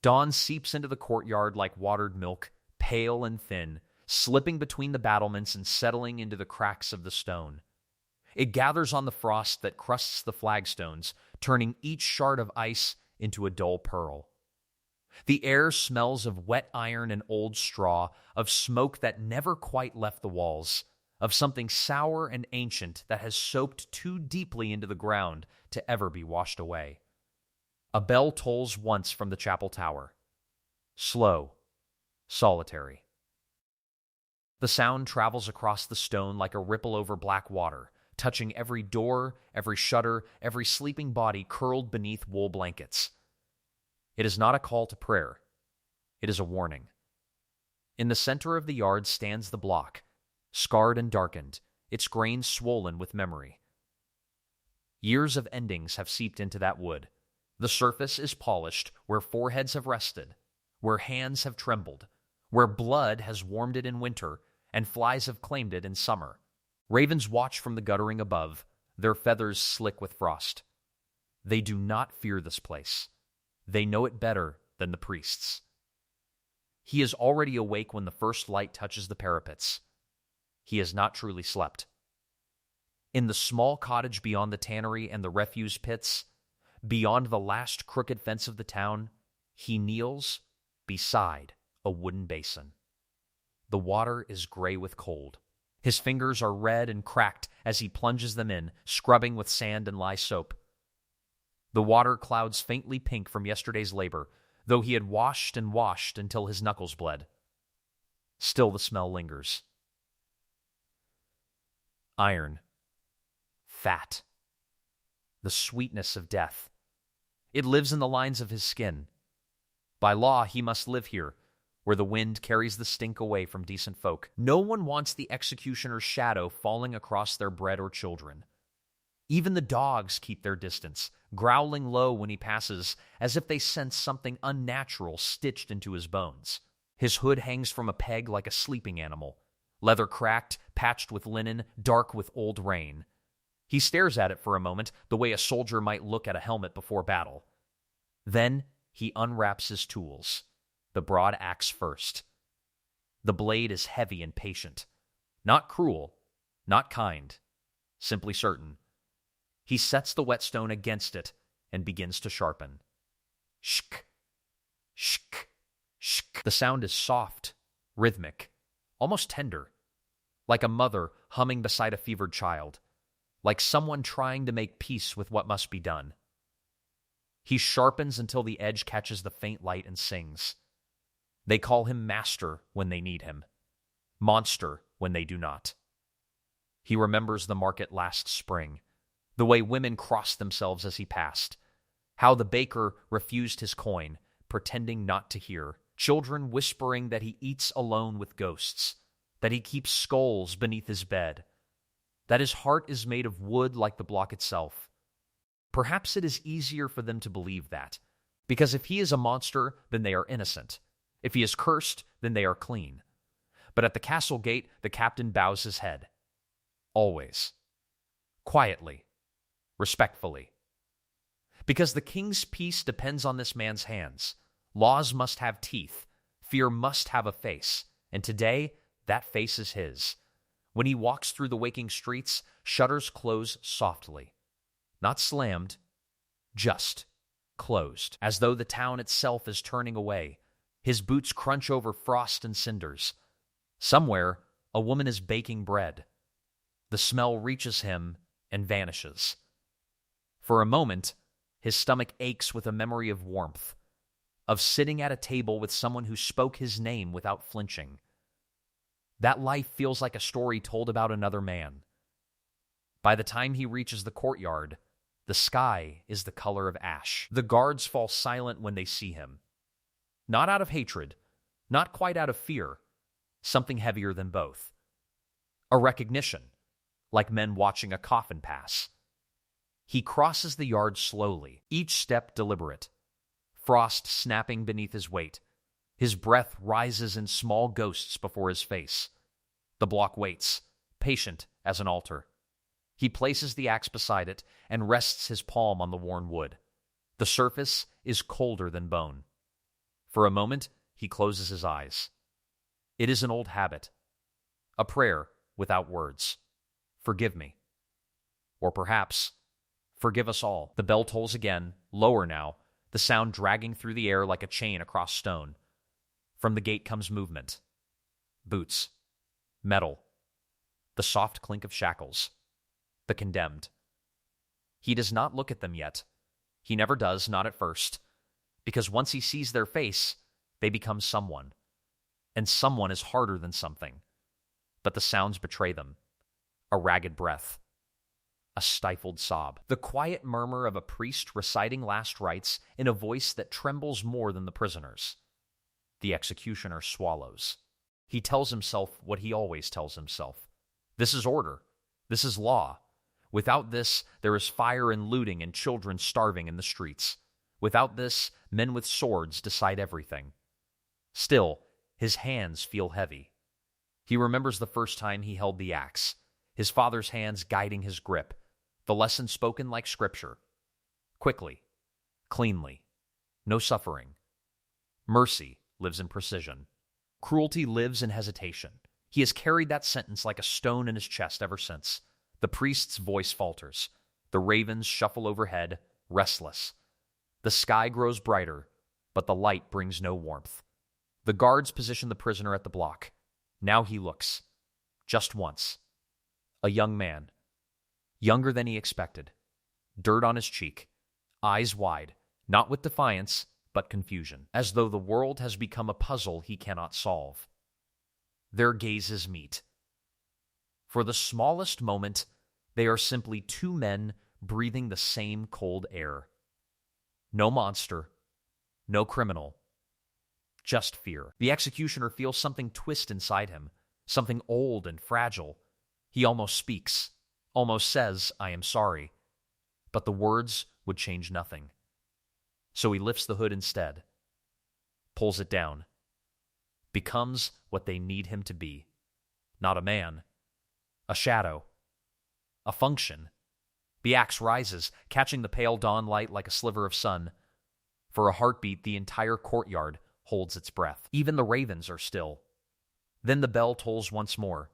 Dawn seeps into the courtyard like watered milk, pale and thin, slipping between the battlements and settling into the cracks of the stone. It gathers on the frost that crusts the flagstones, turning each shard of ice into a dull pearl. The air smells of wet iron and old straw, of smoke that never quite left the walls, of something sour and ancient that has soaked too deeply into the ground to ever be washed away. A bell tolls once from the chapel tower. Slow, solitary. The sound travels across the stone like a ripple over black water, touching every door, every shutter, every sleeping body curled beneath wool blankets. It is not a call to prayer. It is a warning. In the center of the yard stands the block, scarred and darkened, its grains swollen with memory. Years of endings have seeped into that wood. The surface is polished where foreheads have rested, where hands have trembled, where blood has warmed it in winter and flies have claimed it in summer. Ravens watch from the guttering above, their feathers slick with frost. They do not fear this place. They know it better than the priests. He is already awake when the first light touches the parapets. He has not truly slept. In the small cottage beyond the tannery and the refuse pits, beyond the last crooked fence of the town, he kneels beside a wooden basin. The water is gray with cold. His fingers are red and cracked as he plunges them in, scrubbing with sand and lye soap. The water clouds faintly pink from yesterday's labor, though he had washed and washed until his knuckles bled. Still the smell lingers. Iron. Fat. The sweetness of death. It lives in the lines of his skin. By law, he must live here, where the wind carries the stink away from decent folk. No one wants the executioner's shadow falling across their bread or children. Even the dogs keep their distance, growling low when he passes, as if they sense something unnatural stitched into his bones. His hood hangs from a peg like a sleeping animal, leather cracked, patched with linen, dark with old rain. He stares at it for a moment, the way a soldier might look at a helmet before battle. Then he unwraps his tools, the broad axe first. The blade is heavy and patient, not cruel, not kind, simply certain. He sets the whetstone against it and begins to sharpen. Shk, shk, shk. The sound is soft, rhythmic, almost tender, like a mother humming beside a fevered child, like someone trying to make peace with what must be done. He sharpens until the edge catches the faint light and sings. They call him master when they need him, monster when they do not. He remembers the market last spring, the way women crossed themselves as he passed, how the baker refused his coin, pretending not to hear, children whispering that he eats alone with ghosts, that he keeps skulls beneath his bed, that his heart is made of wood like the block itself. Perhaps it is easier for them to believe that, because if he is a monster, then they are innocent. If he is cursed, then they are clean. But at the castle gate, the captain bows his head. Always. Quietly. Respectfully. Because the king's peace depends on this man's hands. Laws must have teeth. Fear must have a face. And today, that face is his. When he walks through the waking streets, shutters close softly. Not slammed, just closed, as though the town itself is turning away. His boots crunch over frost and cinders. Somewhere, a woman is baking bread. The smell reaches him and vanishes. For a moment, his stomach aches with a memory of warmth, of sitting at a table with someone who spoke his name without flinching. That life feels like a story told about another man. By the time he reaches the courtyard, the sky is the color of ash. The guards fall silent when they see him. Not out of hatred, not quite out of fear, something heavier than both. A recognition, like men watching a coffin pass. He crosses the yard slowly, each step deliberate, frost snapping beneath his weight. His breath rises in small ghosts before his face. The block waits, patient as an altar. He places the axe beside it and rests his palm on the worn wood. The surface is colder than bone. For a moment, he closes his eyes. It is an old habit. A prayer without words. Forgive me. Or perhaps, forgive us all. The bell tolls again, lower now, the sound dragging through the air like a chain across stone. From the gate comes movement. Boots. Metal. The soft clink of shackles. The condemned. He does not look at them yet. He never does, not at first. Because once he sees their face, they become someone. And someone is harder than something. But the sounds betray them. A ragged breath. A stifled sob. The quiet murmur of a priest reciting last rites in a voice that trembles more than the prisoner's. The executioner swallows. He tells himself what he always tells himself. This is order. This is law. Without this, there is fire and looting and children starving in the streets. Without this, men with swords decide everything. Still, his hands feel heavy. He remembers the first time he held the axe, his father's hands guiding his grip, the lesson spoken like scripture. Quickly, cleanly, no suffering. Mercy lives in precision. Cruelty lives in hesitation. He has carried that sentence like a stone in his chest ever since. The priest's voice falters. The ravens shuffle overhead, restless. The sky grows brighter, but the light brings no warmth. The guards position the prisoner at the block. Now he looks. Just once. A young man. Younger than he expected. Dirt on his cheek. Eyes wide, not with defiance, but confusion, as though the world has become a puzzle he cannot solve. Their gazes meet. For the smallest moment, they are simply two men breathing the same cold air. No monster, no criminal, just fear. The executioner feels something twist inside him, something old and fragile. He almost speaks, almost says, "I am sorry." But the words would change nothing. So he lifts the hood instead, pulls it down, becomes what they need him to be. Not a man, a shadow, a function. The axe rises, catching the pale dawn light like a sliver of sun. For a heartbeat, the entire courtyard holds its breath. Even the ravens are still. Then the bell tolls once more,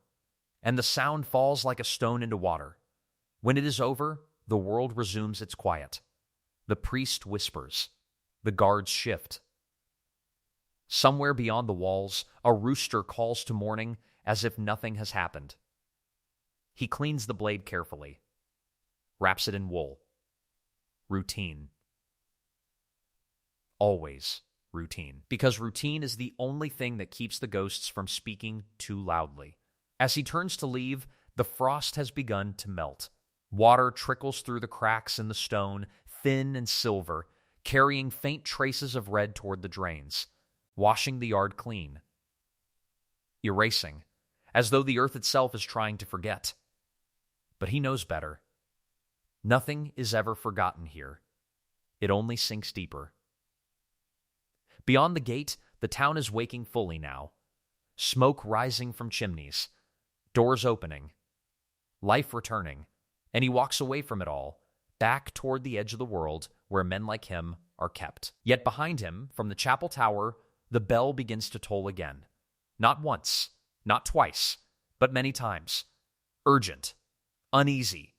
and the sound falls like a stone into water. When it is over, the world resumes its quiet. The priest whispers. The guards shift. Somewhere beyond the walls, a rooster calls to morning as if nothing has happened. He cleans the blade carefully, wraps it in wool. Routine. Always routine. Because routine is the only thing that keeps the ghosts from speaking too loudly. As he turns to leave, the frost has begun to melt. Water trickles through the cracks in the stone, thin and silver, carrying faint traces of red toward the drains, washing the yard clean. Erasing, as though the earth itself is trying to forget. But he knows better. Nothing is ever forgotten here. It only sinks deeper. Beyond the gate, the town is waking fully now. Smoke rising from chimneys, doors opening, life returning, and he walks away from it all, back toward the edge of the world where men like him are kept. Yet behind him, from the chapel tower, the bell begins to toll again. Not once, not twice, but many times. Urgent, uneasy,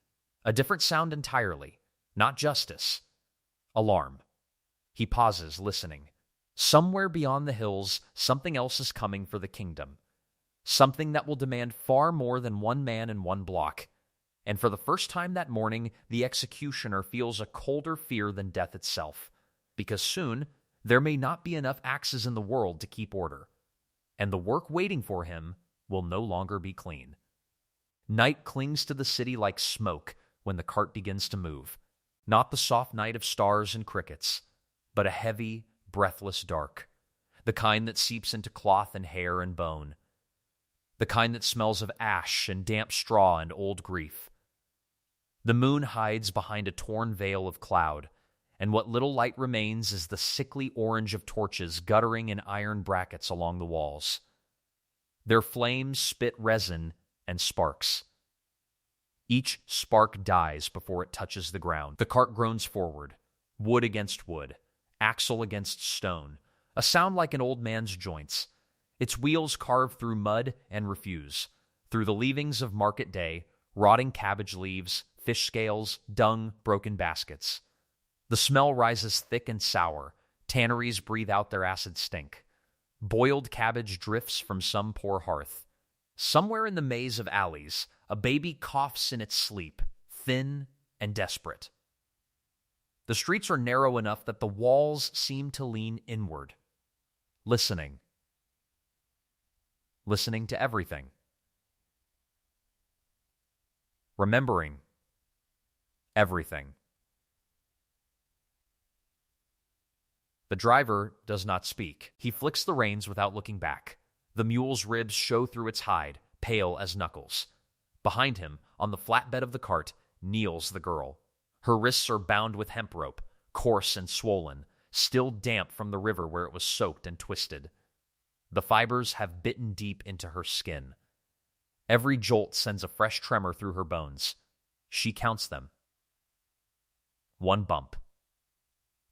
a different sound entirely, not justice. Alarm. He pauses, listening. Somewhere beyond the hills, something else is coming for the kingdom. Something that will demand far more than one man in one block. And for the first time that morning, the executioner feels a colder fear than death itself. Because soon, there may not be enough axes in the world to keep order. And the work waiting for him will no longer be clean. Night clings to the city like smoke when the cart begins to move. Not the soft night of stars and crickets, but a heavy, breathless dark. The kind that seeps into cloth and hair and bone. The kind that smells of ash and damp straw and old grief. The moon hides behind a torn veil of cloud, and what little light remains is the sickly orange of torches guttering in iron brackets along the walls. Their flames spit resin and sparks. Each spark dies before it touches the ground. The cart groans forward, wood against wood, axle against stone, a sound like an old man's joints. Its wheels carve through mud and refuse, through the leavings of market day, rotting cabbage leaves, fish scales, dung, broken baskets. The smell rises thick and sour. Tanneries breathe out their acid stink. Boiled cabbage drifts from some poor hearth. Somewhere in the maze of alleys, a baby coughs in its sleep, thin and desperate. The streets are narrow enough that the walls seem to lean inward, listening. Listening to everything. Remembering everything. The driver does not speak. He flicks the reins without looking back. The mule's ribs show through its hide, pale as knuckles. Behind him, on the flatbed of the cart, kneels the girl. Her wrists are bound with hemp rope, coarse and swollen, still damp from the river where it was soaked and twisted. The fibers have bitten deep into her skin. Every jolt sends a fresh tremor through her bones. She counts them. 1 bump.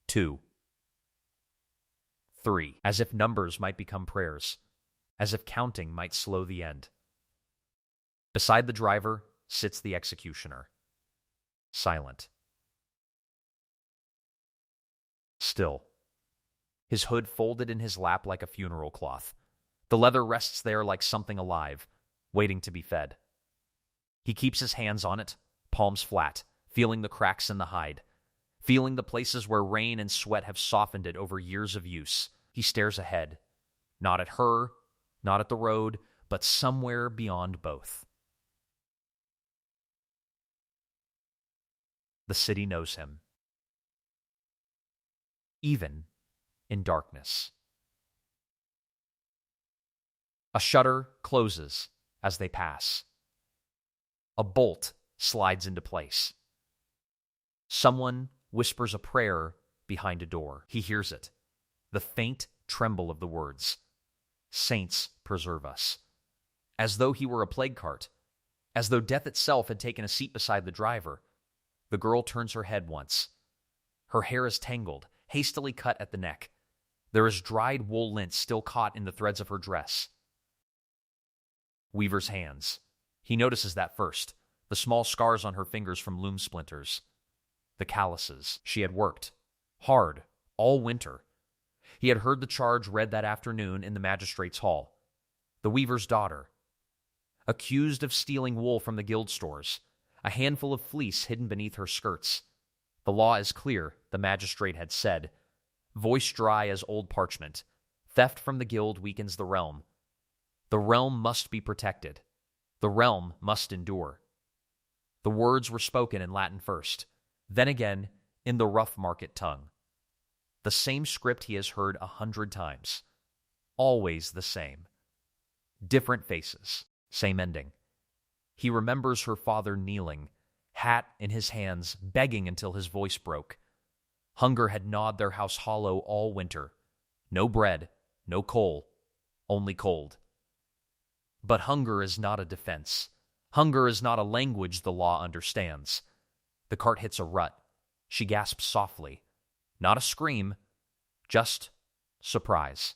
2. 3. As if numbers might become prayers. As if counting might slow the end. Beside the driver sits the executioner. Silent. Still. His hood folded in his lap like a funeral cloth. The leather rests there like something alive, waiting to be fed. He keeps his hands on it, palms flat, feeling the cracks in the hide, feeling the places where rain and sweat have softened it over years of use. He stares ahead, not at her, not at the road, but somewhere beyond both. The city knows him, even in darkness. A shutter closes as they pass. A bolt slides into place. Someone whispers a prayer behind a door. He hears it, the faint tremble of the words, "Saints, preserve us," as though he were a plague cart, as though death itself had taken a seat beside the driver. The girl turns her head once. Her hair is tangled, hastily cut at the neck. There is dried wool lint still caught in the threads of her dress. Weaver's hands. He notices that first, the small scars on her fingers from loom splinters. The calluses. She had worked. Hard. All winter. He had heard the charge read that afternoon in the magistrate's hall. The weaver's daughter. Accused of stealing wool from the guild stores. A handful of fleece hidden beneath her skirts. The law is clear, the magistrate had said. Voice dry as old parchment. Theft from the guild weakens the realm. The realm must be protected. The realm must endure. The words were spoken in Latin first, then again in the rough market tongue. The same script he has heard 100 times. Always the same. Different faces, same ending. He remembers her father kneeling, hat in his hands, begging until his voice broke. Hunger had gnawed their house hollow all winter. No bread, no coal, only cold. But hunger is not a defense. Hunger is not a language the law understands. The cart hits a rut. She gasps softly. Not a scream, just surprise.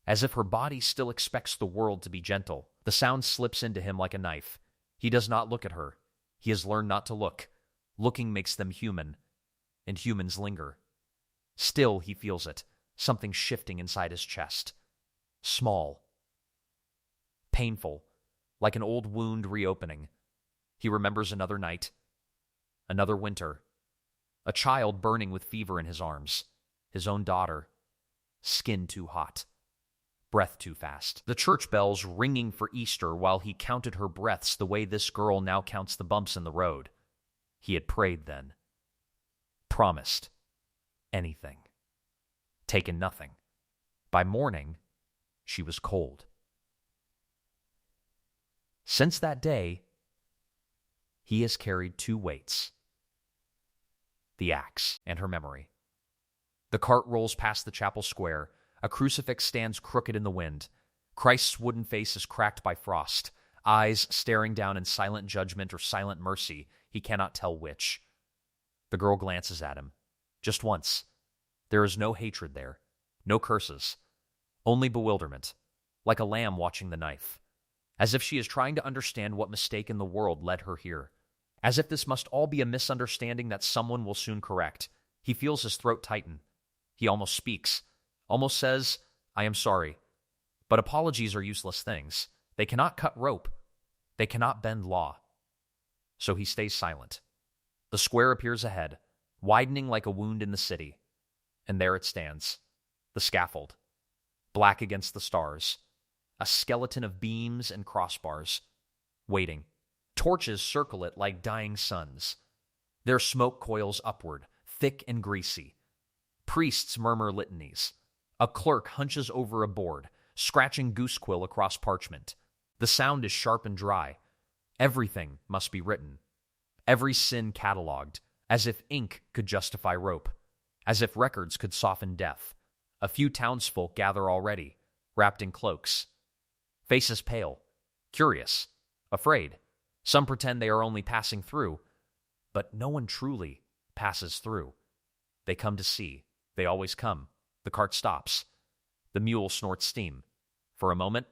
As if her body still expects the world to be gentle. The sound slips into him like a knife. He does not look at her. He has learned not to look. Looking makes them human, and humans linger. Still, he feels it, something shifting inside his chest. Small. Painful, like an old wound reopening. He remembers another night, another winter, a child burning with fever in his arms, his own daughter, skin too hot, breath too fast. The church bells ringing for Easter while he counted her breaths the way this girl now counts the bumps in the road. He had prayed then, promised anything, taken nothing. By morning, she was cold. Since that day, he has carried 2 weights, the axe and her memory. The cart rolls past the chapel square. A crucifix stands crooked in the wind. Christ's wooden face is cracked by frost, eyes staring down in silent judgment or silent mercy. He cannot tell which. The girl glances at him. Just once. There is no hatred there. No curses. Only bewilderment, like a lamb watching the knife. As if she is trying to understand what mistake in the world led her here. As if this must all be a misunderstanding that someone will soon correct. He feels his throat tighten. He almost speaks, almost says, "I am sorry." But apologies are useless things. They cannot cut rope. They cannot bend law. So he stays silent. The square appears ahead, widening like a wound in the city. And there it stands, the scaffold, black against the stars, a skeleton of beams and crossbars, waiting. Torches circle it like dying suns. Their smoke coils upward, thick and greasy. Priests murmur litanies. A clerk hunches over a board, scratching goosequill across parchment. The sound is sharp and dry. Everything must be written. Every sin catalogued, as if ink could justify rope, as if records could soften death. A few townsfolk gather already, wrapped in cloaks. Faces pale, curious, afraid. Some pretend they are only passing through, but no one truly passes through. They come to see. They always come. The cart stops. The mule snorts steam. For a moment,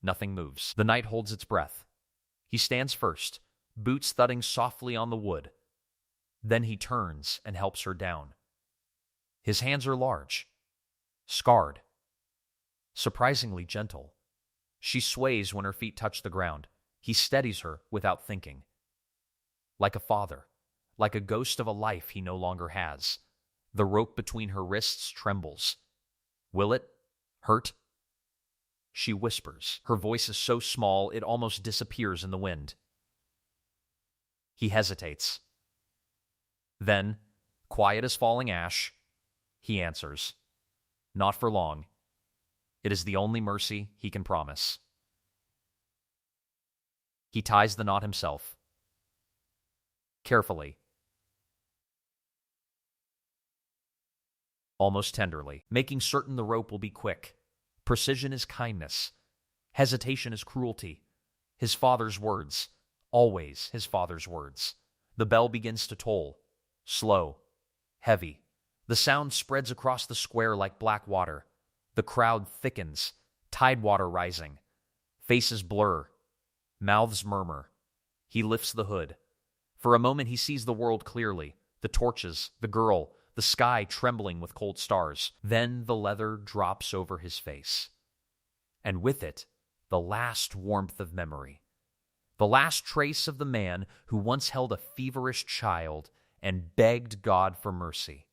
nothing moves. The knight holds its breath. He stands first, boots thudding softly on the wood. Then he turns and helps her down. His hands are large, scarred, surprisingly gentle. She sways when her feet touch the ground. He steadies her without thinking. Like a father, like a ghost of a life he no longer has. The rope between her wrists trembles. Will it hurt? She whispers. Her voice is so small it almost disappears in the wind. He hesitates. Then, quiet as falling ash, he answers. Not for long. It is the only mercy he can promise. He ties the knot himself. Carefully. Almost tenderly, making certain the rope will be quick. Precision is kindness. Hesitation is cruelty. His father's words. Always his father's words. The bell begins to toll. Slow. Heavy. The sound spreads across the square like black water. The crowd thickens. Tidewater rising. Faces blur. Mouths murmur. He lifts the hood. For a moment he sees the world clearly. The torches, the girl, the sky trembling with cold stars. Then the leather drops over his face. And with it, the last warmth of memory. The last trace of the man who once held a feverish child and begged God for mercy.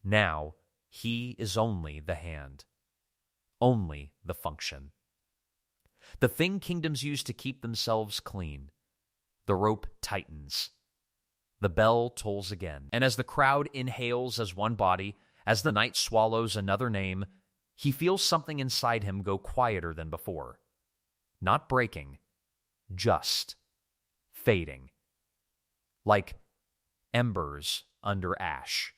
Now, he is only the hand. Only the function. The thing kingdoms use to keep themselves clean. The rope tightens. The bell tolls again, and as the crowd inhales as one body, as the knight swallows another name, he feels something inside him go quieter than before. Not breaking, just fading. Like embers under ash.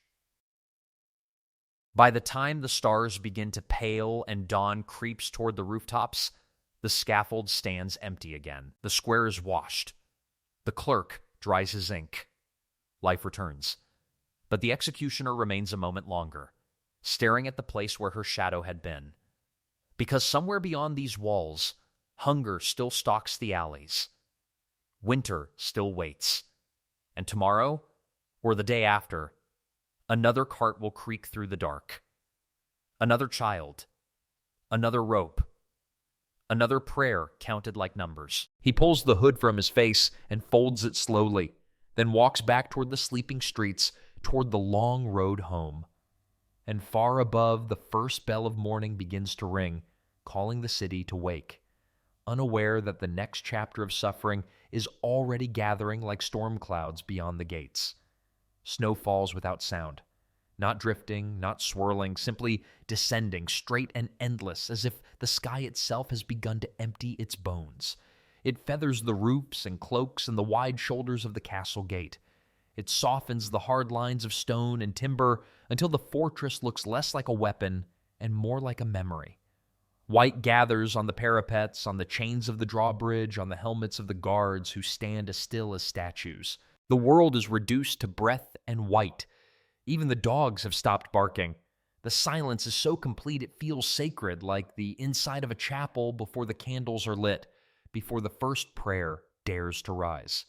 By the time the stars begin to pale and dawn creeps toward the rooftops, the scaffold stands empty again. The square is washed. The clerk dries his ink. Life returns. But the executioner remains a moment longer, staring at the place where her shadow had been. Because somewhere beyond these walls, hunger still stalks the alleys. Winter still waits. And tomorrow, or the day after, another cart will creak through the dark. Another child. Another rope. Another prayer counted like numbers. He pulls the hood from his face and folds it slowly, then walks back toward the sleeping streets, toward the long road home. And far above, the first bell of morning begins to ring, calling the city to wake, unaware that the next chapter of suffering is already gathering like storm clouds beyond the gates. Snow falls without sound, not drifting, not swirling, simply descending, straight and endless, as if the sky itself has begun to empty its bones. It feathers the roofs and cloaks and the wide shoulders of the castle gate. It softens the hard lines of stone and timber until the fortress looks less like a weapon and more like a memory. White gathers on the parapets, on the chains of the drawbridge, on the helmets of the guards who stand as still as statues. The world is reduced to breath and white. Even the dogs have stopped barking. The silence is so complete it feels sacred, like the inside of a chapel before the candles are lit, before the first prayer dares to rise.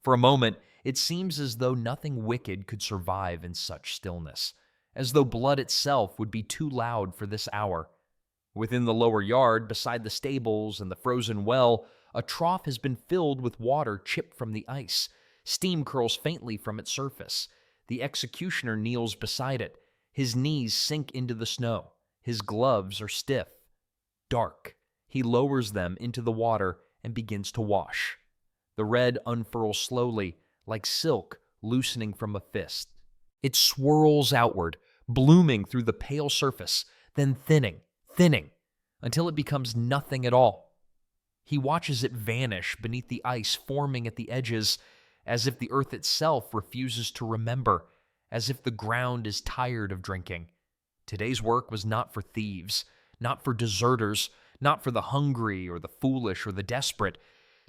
For a moment, it seems as though nothing wicked could survive in such stillness, as though blood itself would be too loud for this hour. Within the lower yard, beside the stables and the frozen well, a trough has been filled with water chipped from the ice. Steam curls faintly from its surface. The executioner kneels beside it. His knees sink into the snow. His gloves are stiff. Dark. He lowers them into the water and begins to wash. The red unfurls slowly, like silk loosening from a fist. It swirls outward, blooming through the pale surface, then thinning, until it becomes nothing at all. He watches it vanish beneath the ice forming at the edges, as if the earth itself refuses to remember, as if the ground is tired of drinking. Today's work was not for thieves, not for deserters, not for the hungry or the foolish or the desperate.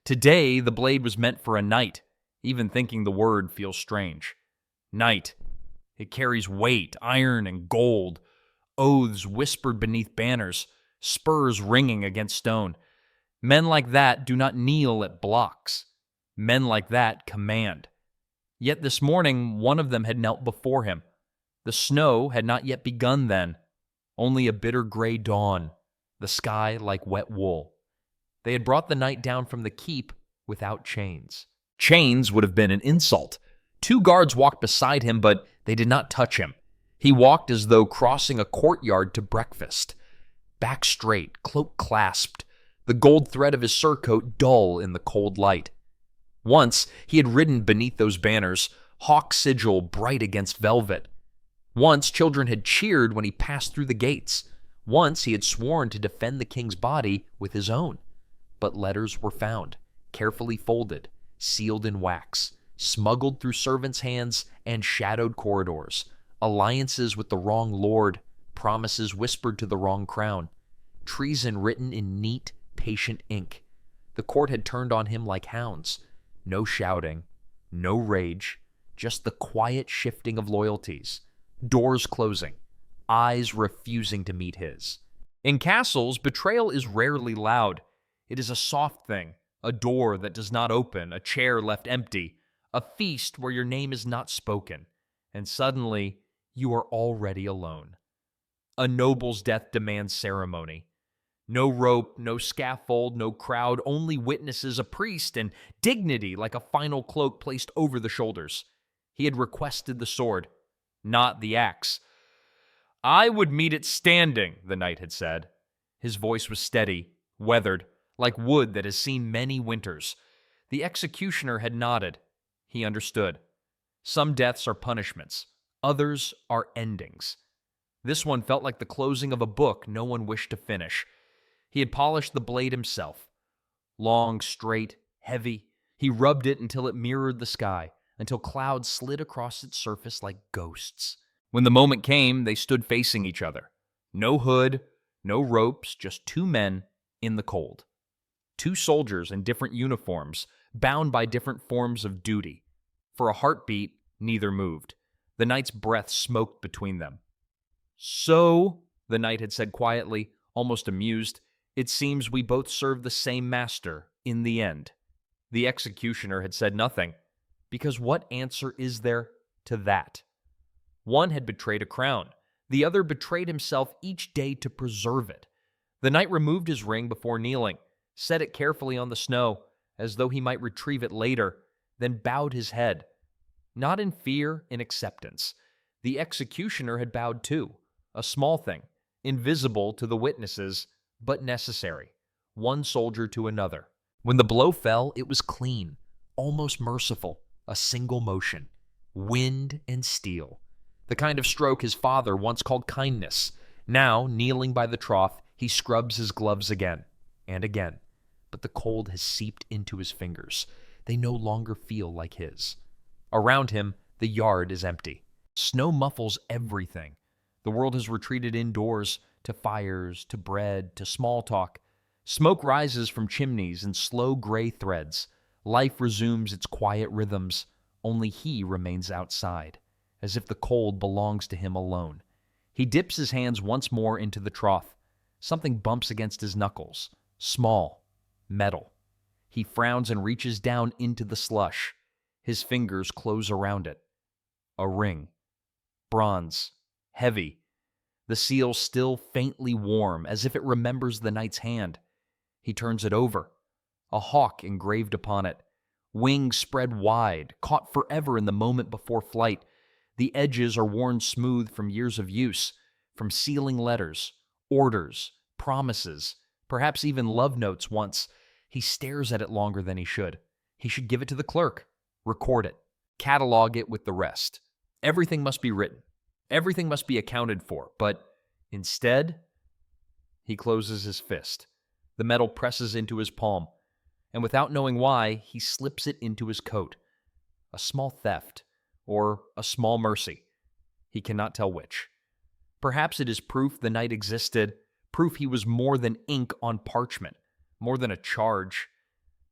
Today, the blade was meant for a knight. Even thinking the word feels strange. Knight. It carries weight, iron and gold, oaths whispered beneath banners, spurs ringing against stone. Men like that do not kneel at blocks. Men like that command. Yet this morning, one of them had knelt before him. The snow had not yet begun then, only a bitter gray dawn, the sky like wet wool. They had brought the knight down from the keep without chains. Chains would have been an insult. 2 guards walked beside him, but they did not touch him. He walked as though crossing a courtyard to breakfast. Back straight, cloak clasped, the gold thread of his surcoat dull in the cold light. Once he had ridden beneath those banners, hawk sigil bright against velvet. Once children had cheered when he passed through the gates. Once he had sworn to defend the king's body with his own. But letters were found, carefully folded, sealed in wax, smuggled through servants' hands and shadowed corridors. Alliances with the wrong lord, promises whispered to the wrong crown, treason written in neat, patient ink. The court had turned on him like hounds. No shouting, no rage, just the quiet shifting of loyalties. Doors closing, eyes refusing to meet his. In castles, betrayal is rarely loud. It is a soft thing, a door that does not open, a chair left empty, a feast where your name is not spoken, and suddenly you are already alone. A noble's death demands ceremony. No rope, no scaffold, no crowd, only witnesses, a priest, and dignity like a final cloak placed over the shoulders. He had requested the sword, not the axe. "I would meet it standing," the knight had said. His voice was steady, weathered, like wood that has seen many winters. The executioner had nodded. He understood. Some deaths are punishments. Others are endings. This one felt like the closing of a book no one wished to finish. He had polished the blade himself. Long, straight, heavy. He rubbed it until it mirrored the sky, until clouds slid across its surface like ghosts. When the moment came, they stood facing each other. No hood, no ropes, just 2 men in the cold. 2 soldiers in different uniforms, bound by different forms of duty. For a heartbeat, neither moved. The knight's breath smoked between them. "So," the knight had said quietly, almost amused, "it seems we both serve the same master in the end." The executioner had said nothing, because what answer is there to that? One had betrayed a crown. The other betrayed himself each day to preserve it. The knight removed his ring before kneeling, set it carefully on the snow, as though he might retrieve it later, then bowed his head. Not in fear, in acceptance. The executioner had bowed too, a small thing, invisible to the witnesses, but necessary, one soldier to another. When the blow fell, it was clean, almost merciful, a single motion, wind and steel. The kind of stroke his father once called kindness. Now, kneeling by the trough, he scrubs his gloves again and again, but the cold has seeped into his fingers. They no longer feel like his. Around him, the yard is empty. Snow muffles everything. The world has retreated indoors, to fires, to bread, to small talk. Smoke rises from chimneys in slow gray threads. Life resumes its quiet rhythms. Only he remains outside, as if the cold belongs to him alone. He dips his hands once more into the trough. Something bumps against his knuckles. Small. Metal. He frowns and reaches down into the slush. His fingers close around it. A ring. Bronze. Heavy. The seal still faintly warm, as if it remembers the knight's hand. He turns it over. A hawk engraved upon it. Wings spread wide, caught forever in the moment before flight. The edges are worn smooth from years of use, from sealing letters, orders, promises, perhaps even love notes once. He stares at it longer than he should. He should give it to the clerk, record it, catalog it with the rest. Everything must be written. Everything must be accounted for, but instead, he closes his fist. The metal presses into his palm, and without knowing why, he slips it into his coat. A small theft, or a small mercy. He cannot tell which. Perhaps it is proof the knight existed, proof he was more than ink on parchment, more than a charge.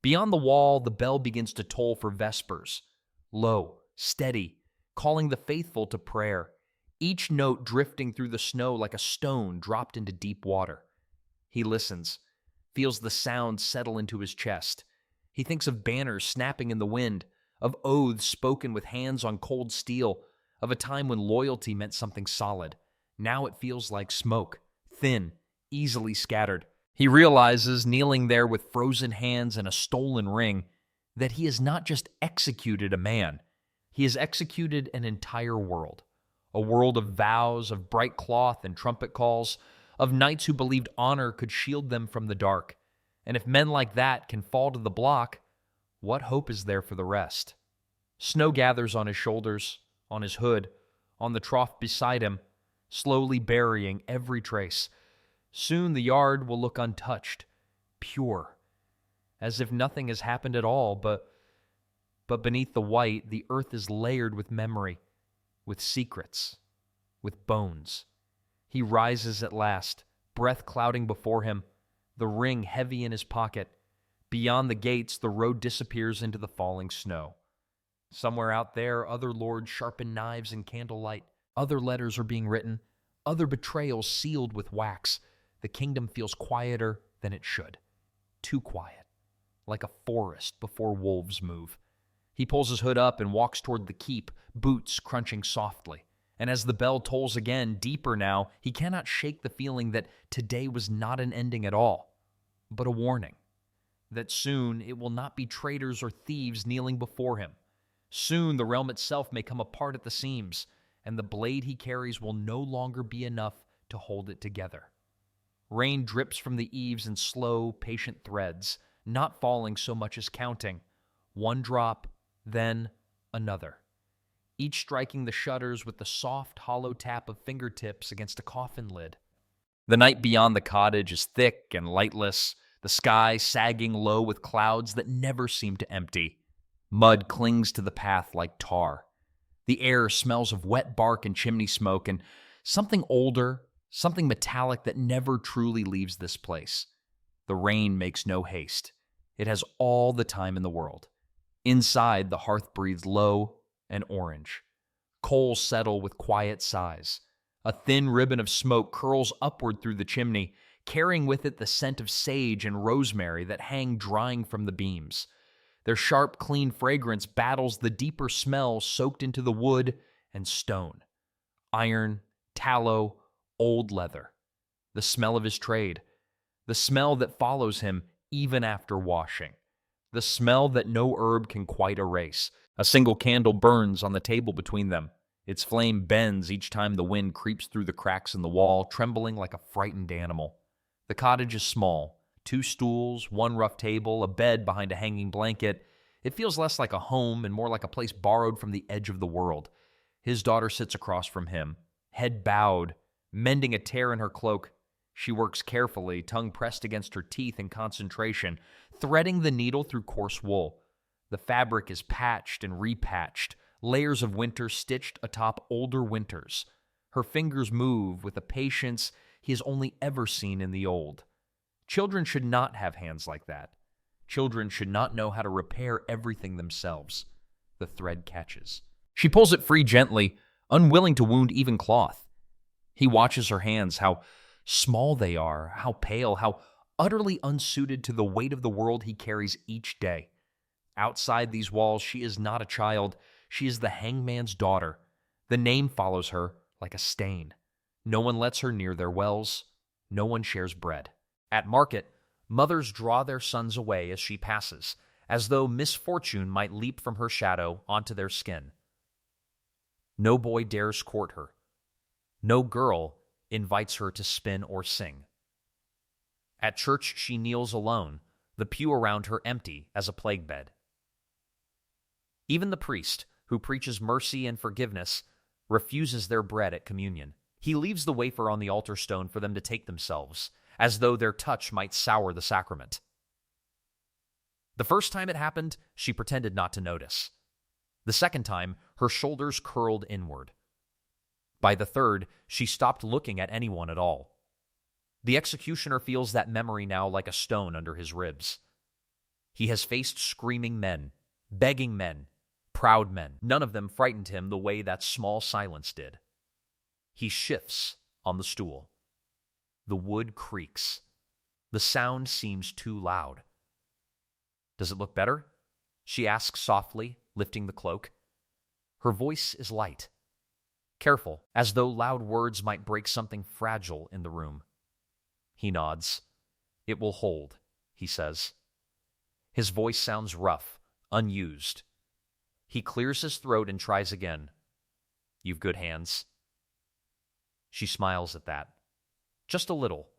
Beyond the wall, the bell begins to toll for vespers. Low, steady, calling the faithful to prayer. Each note drifting through the snow like a stone dropped into deep water. He listens, feels the sound settle into his chest. He thinks of banners snapping in the wind, of oaths spoken with hands on cold steel, of a time when loyalty meant something solid. Now it feels like smoke, thin, easily scattered. He realizes, kneeling there with frozen hands and a stolen ring, that he has not just executed a man, he has executed an entire world. A world of vows, of bright cloth and trumpet calls, of knights who believed honor could shield them from the dark. And if men like that can fall to the block, what hope is there for the rest? Snow gathers on his shoulders, on his hood, on the trough beside him, slowly burying every trace. Soon the yard will look untouched, pure, as if nothing has happened at all, but beneath the white, the earth is layered with memory, with secrets, with bones. He rises at last, breath clouding before him, the ring heavy in his pocket. Beyond the gates, the road disappears into the falling snow. Somewhere out there, other lords sharpen knives in candlelight. Other letters are being written, other betrayals sealed with wax. The kingdom feels quieter than it should. Too quiet, like a forest before wolves move. He pulls his hood up and walks toward the keep, boots crunching softly. And as the bell tolls again, deeper now, he cannot shake the feeling that today was not an ending at all, but a warning. That soon it will not be traitors or thieves kneeling before him. Soon the realm itself may come apart at the seams, and the blade he carries will no longer be enough to hold it together. Rain drips from the eaves in slow, patient threads, not falling so much as counting. One drop, then another. Each striking the shutters with the soft, hollow tap of fingertips against a coffin lid. The night beyond the cottage is thick and lightless, the sky sagging low with clouds that never seem to empty. Mud clings to the path like tar. The air smells of wet bark and chimney smoke, and something older, something metallic that never truly leaves this place. The rain makes no haste. It has all the time in the world. Inside, the hearth breathes low and orange. Coals settle with quiet sighs. A thin ribbon of smoke curls upward through the chimney, carrying with it the scent of sage and rosemary that hang drying from the beams. Their sharp, clean fragrance battles the deeper smell soaked into the wood and stone. Iron, tallow, old leather. The smell of his trade. The smell that follows him even after washing. The smell that no herb can quite erase. A single candle burns on the table between them. Its flame bends each time the wind creeps through the cracks in the wall, trembling like a frightened animal. The cottage is small. 2 stools, 1 rough table, a bed behind a hanging blanket. It feels less like a home and more like a place borrowed from the edge of the world. His daughter sits across from him, head bowed, mending a tear in her cloak. She works carefully, tongue pressed against her teeth in concentration, threading the needle through coarse wool. The fabric is patched and repatched, layers of winter stitched atop older winters. Her fingers move with a patience he has only ever seen in the old. Children should not have hands like that. Children should not know how to repair everything themselves. The thread catches. She pulls it free gently, unwilling to wound even cloth. He watches her hands, how small they are, how pale, how utterly unsuited to the weight of the world he carries each day. Outside these walls, she is not a child. She is the hangman's daughter. The name follows her like a stain. No one lets her near their wells. No one shares bread. At market, mothers draw their sons away as she passes, as though misfortune might leap from her shadow onto their skin. No boy dares court her. No girl invites her to spin or sing. At church, she kneels alone, the pew around her empty as a plague bed. Even the priest, who preaches mercy and forgiveness, refuses their bread at communion. He leaves the wafer on the altar stone for them to take themselves, as though their touch might sour the sacrament. The first time it happened, she pretended not to notice. The second time, her shoulders curled inward. By the third, she stopped looking at anyone at all. The executioner feels that memory now like a stone under his ribs. He has faced screaming men, begging men, proud men. None of them frightened him the way that small silence did. He shifts on the stool. The wood creaks. The sound seems too loud. "Does it look better?" she asks softly, lifting the cloak. Her voice is light, careful, as though loud words might break something fragile in the room. He nods. "It will hold," he says. His voice sounds rough, unused. He clears his throat and tries again. "You've good hands." She smiles at that. Just a little.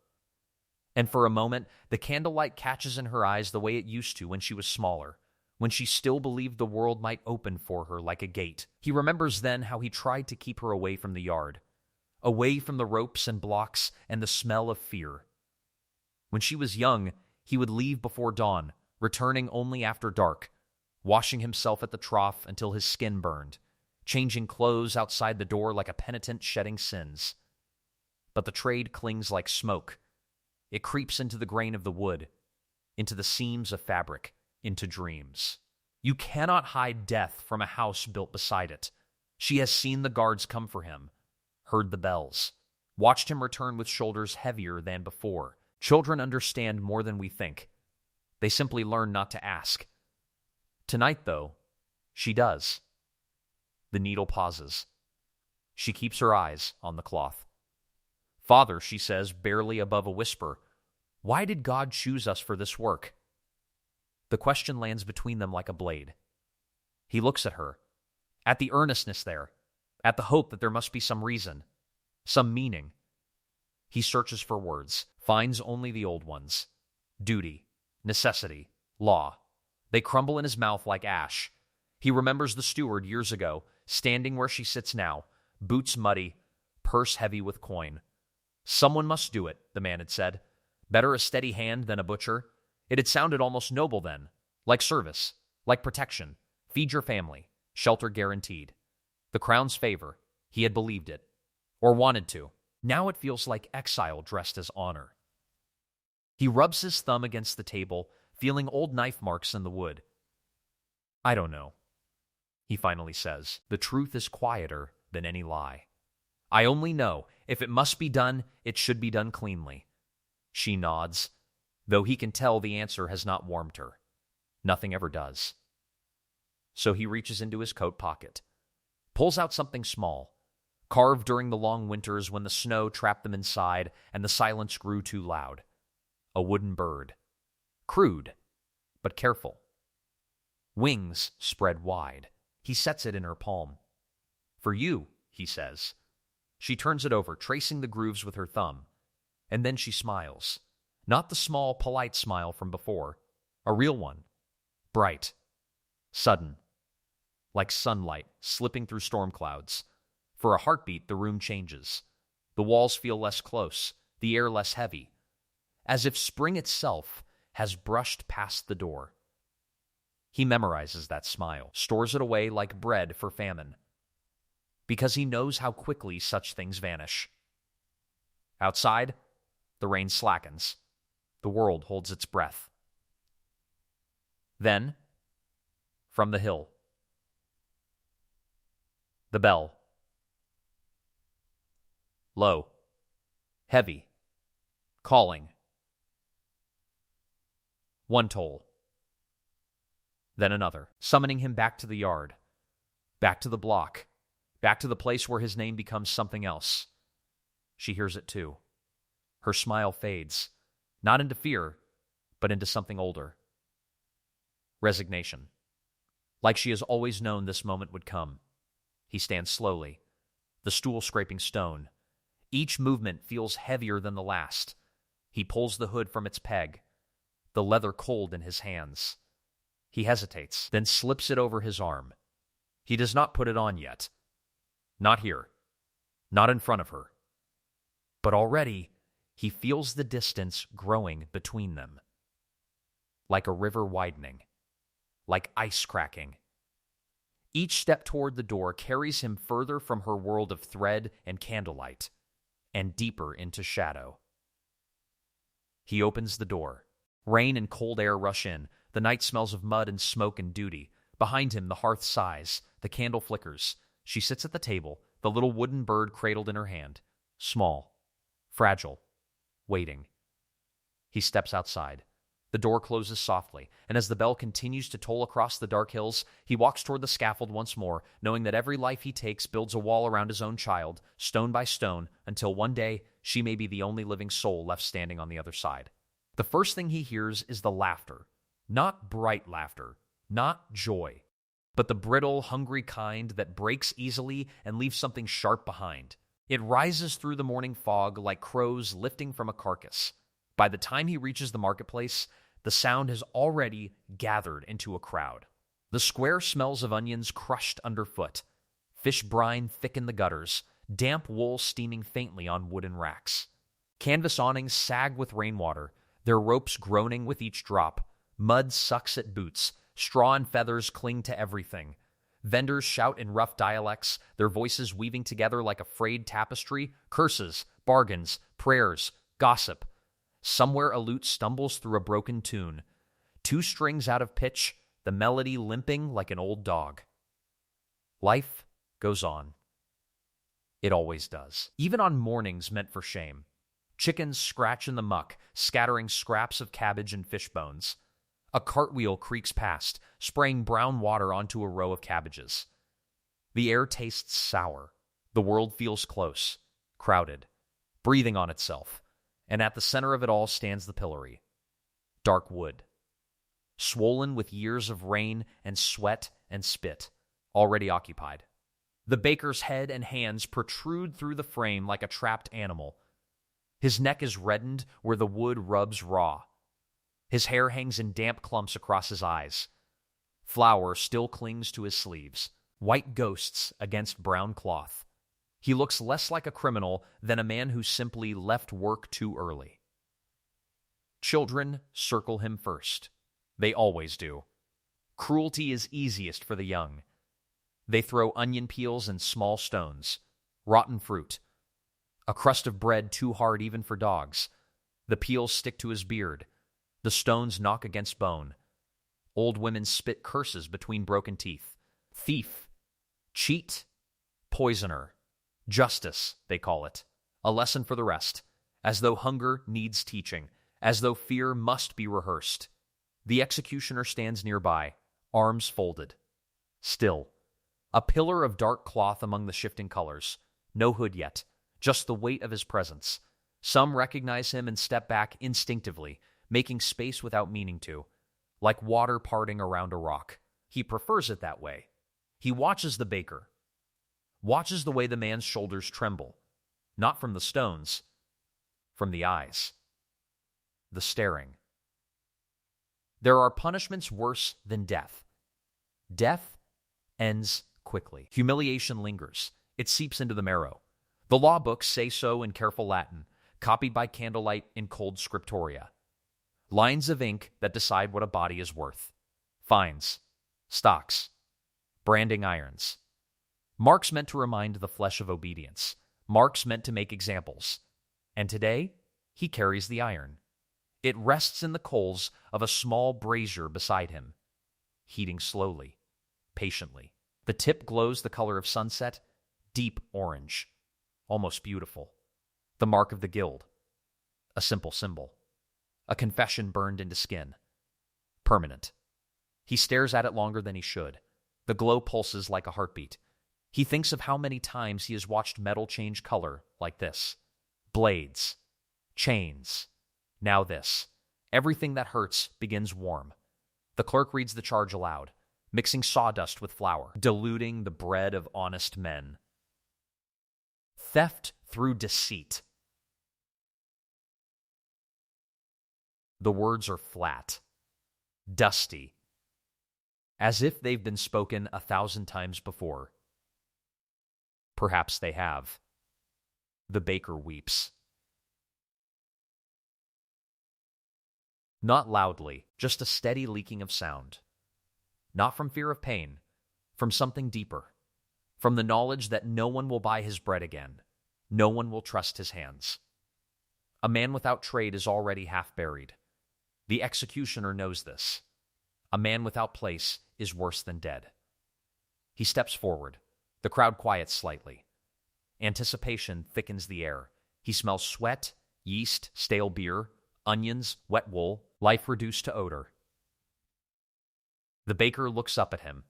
And for a moment, the candlelight catches in her eyes the way it used to when she was smaller, when she still believed the world might open for her like a gate. He remembers then how he tried to keep her away from the yard, away from the ropes and blocks and the smell of fear. When she was young, he would leave before dawn, returning only after dark, washing himself at the trough until his skin burned, changing clothes outside the door like a penitent shedding sins. But the trade clings like smoke. It creeps into the grain of the wood, into the seams of fabric, into dreams. You cannot hide death from a house built beside it. She has seen the guards come for him, heard the bells, watched him return with shoulders heavier than before. Children understand more than we think. They simply learn not to ask. Tonight, though, she does. The needle pauses. She keeps her eyes on the cloth. "Father," she says, barely above a whisper, "why did God choose us for this work?" The question lands between them like a blade. He looks at her, at the earnestness there, at the hope that there must be some reason, some meaning. He searches for words, finds only the old ones. Duty, necessity, law. They crumble in his mouth like ash. He remembers the steward years ago, standing where she sits now, boots muddy, purse heavy with coin. Someone must do it, the man had said. Better a steady hand than a butcher. It had sounded almost noble then, like service, like protection. Feed your family, shelter guaranteed. The crown's favor, he had believed it, or wanted to. Now it feels like exile dressed as honor. He rubs his thumb against the table, feeling old knife marks in the wood. "I don't know," he finally says. "The truth is quieter than any lie. I only know, if it must be done, it should be done cleanly." She nods, though he can tell the answer has not warmed her. Nothing ever does. So he reaches into his coat pocket, pulls out something small, carved during the long winters when the snow trapped them inside and the silence grew too loud. A wooden bird. Crude, but careful. Wings spread wide. He sets it in her palm. "For you," he says. She turns it over, tracing the grooves with her thumb. And then she smiles. Not the small, polite smile from before. A real one. Bright. Sudden. Like sunlight slipping through storm clouds. For a heartbeat, the room changes. The walls feel less close, the air less heavy. As if spring itself has brushed past the door. He memorizes that smile, stores it away like bread for famine. Because he knows how quickly such things vanish. Outside, the rain slackens. The world holds its breath. Then, from the hill, the bell. Low. Heavy. Calling. One toll. Then another, summoning him back to the yard, back to the block, back to the place where his name becomes something else. She hears it too. Her smile fades, not into fear, but into something older. Resignation. Like she has always known this moment would come. He stands slowly, the stool scraping stone. Each movement feels heavier than the last. He pulls the hood from its peg, the leather cold in his hands. He hesitates, then slips it over his arm. He does not put it on yet. Not here. Not in front of her. But already, he feels the distance growing between them. Like a river widening. Like ice cracking. Each step toward the door carries him further from her world of thread and candlelight, and deeper into shadow. He opens the door. Rain and cold air rush in. The night smells of mud and smoke and duty. Behind him, the hearth sighs. The candle flickers. She sits at the table, the little wooden bird cradled in her hand. Small. Fragile. Waiting. He steps outside. The door closes softly, and as the bell continues to toll across the dark hills, he walks toward the scaffold once more, knowing that every life he takes builds a wall around his own child, stone by stone, until one day she may be the only living soul left standing on the other side. The first thing he hears is the laughter. Not bright laughter, not joy, but the brittle, hungry kind that breaks easily and leaves something sharp behind. It rises through the morning fog like crows lifting from a carcass. By the time he reaches the marketplace, the sound has already gathered into a crowd. The square smells of onions crushed underfoot, fish brine thick in the gutters, damp wool steaming faintly on wooden racks. Canvas awnings sag with rainwater, their ropes groaning with each drop. Mud sucks at boots. Straw and feathers cling to everything. Vendors shout in rough dialects, their voices weaving together like a frayed tapestry. Curses, bargains, prayers, gossip. Somewhere a lute stumbles through a broken tune. Two strings out of pitch, the melody limping like an old dog. Life goes on. It always does. Even on mornings meant for shame. Chickens scratch in the muck, scattering scraps of cabbage and fish bones. A cartwheel creaks past, spraying brown water onto a row of cabbages. The air tastes sour. The world feels close, crowded, breathing on itself, and at the center of it all stands the pillory. Dark wood, swollen with years of rain and sweat and spit, already occupied. The baker's head and hands protrude through the frame like a trapped animal. His neck is reddened where the wood rubs raw. His hair hangs in damp clumps across his eyes. Flour still clings to his sleeves, white ghosts against brown cloth. He looks less like a criminal than a man who simply left work too early. Children circle him first. They always do. Cruelty is easiest for the young. They throw onion peels and small stones, rotten fruit, a crust of bread too hard even for dogs. The peels stick to his beard. The stones knock against bone. Old women spit curses between broken teeth. Thief, cheat, poisoner, justice, they call it. A lesson for the rest, as though hunger needs teaching, as though fear must be rehearsed. The executioner stands nearby, arms folded. Still, a pillar of dark cloth among the shifting colors. No hood yet, just the weight of his presence. Some recognize him and step back instinctively, making space without meaning to, like water parting around a rock. He prefers it that way. He watches the baker, watches the way the man's shoulders tremble, not from the stones, from the eyes, the staring. There are punishments worse than death. Death ends quickly. Humiliation lingers. It seeps into the marrow. The law books say so in careful Latin, copied by candlelight in cold scriptoria. Lines of ink that decide what a body is worth. Fines, stocks, branding irons. Marks meant to remind the flesh of obedience. Marks meant to make examples. And today, he carries the iron. It rests in the coals of a small brazier beside him, heating slowly, patiently. The tip glows the color of sunset, deep orange, almost beautiful. The mark of the guild. A simple symbol. A confession burned into skin. Permanent. He stares at it longer than he should. The glow pulses like a heartbeat. He thinks of how many times he has watched metal change color like this. Blades. Chains. Now this. Everything that hurts begins warm. The clerk reads the charge aloud, mixing sawdust with flour, diluting the bread of honest men. Theft through deceit. The words are flat, dusty, as if they've been spoken 1,000 times before. Perhaps they have. The baker weeps. Not loudly, just a steady leaking of sound. Not from fear of pain, from something deeper. From the knowledge that no one will buy his bread again. No one will trust his hands. A man without trade is already half buried. The executioner knows this. A man without place is worse than dead. He steps forward. The crowd quiets slightly. Anticipation thickens the air. He smells sweat, yeast, stale beer, onions, wet wool, life reduced to odor. The baker looks up at him.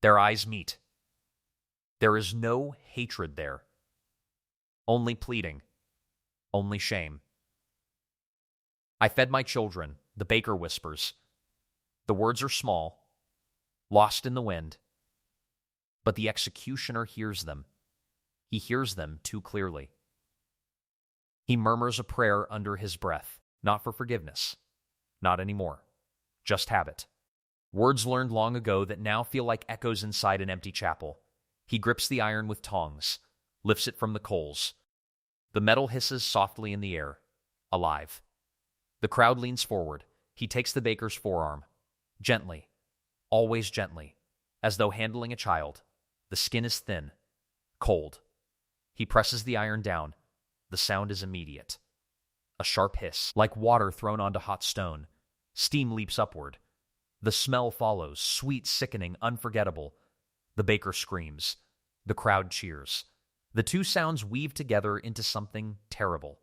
Their eyes meet. There is no hatred there. Only pleading. Only shame. I fed my children, the baker whispers. The words are small, lost in the wind, but the executioner hears them. He hears them too clearly. He murmurs a prayer under his breath, not for forgiveness, not anymore, just habit. Words learned long ago that now feel like echoes inside an empty chapel. He grips the iron with tongs, lifts it from the coals. The metal hisses softly in the air, alive. The crowd leans forward. He takes the baker's forearm. Gently, always gently, as though handling a child. The skin is thin, cold. He presses the iron down. The sound is immediate. A sharp hiss, like water thrown onto hot stone. Steam leaps upward. The smell follows, sweet, sickening, unforgettable. The baker screams. The crowd cheers. The two sounds weave together into something terrible.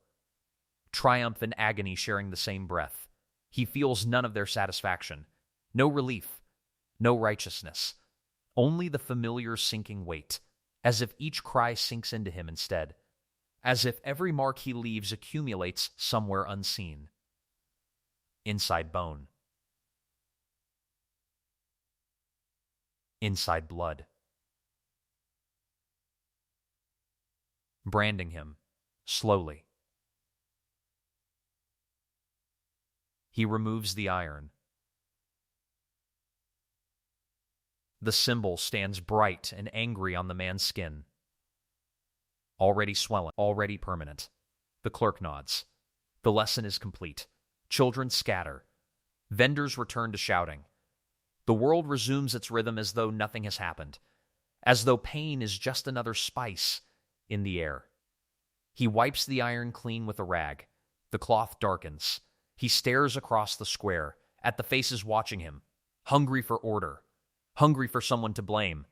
Triumph and agony sharing the same breath. He feels none of their satisfaction. No relief. No righteousness. Only the familiar sinking weight, as if each cry sinks into him instead. As if every mark he leaves accumulates somewhere unseen. Inside bone. Inside blood. Branding him, slowly. He removes the iron. The symbol stands bright and angry on the man's skin. Already swelling, already permanent. The clerk nods. The lesson is complete. Children scatter. Vendors return to shouting. The world resumes its rhythm as though nothing has happened, as though pain is just another spice in the air. He wipes the iron clean with a rag. The cloth darkens. He stares across the square, at the faces watching him, hungry for order, hungry for someone to blame,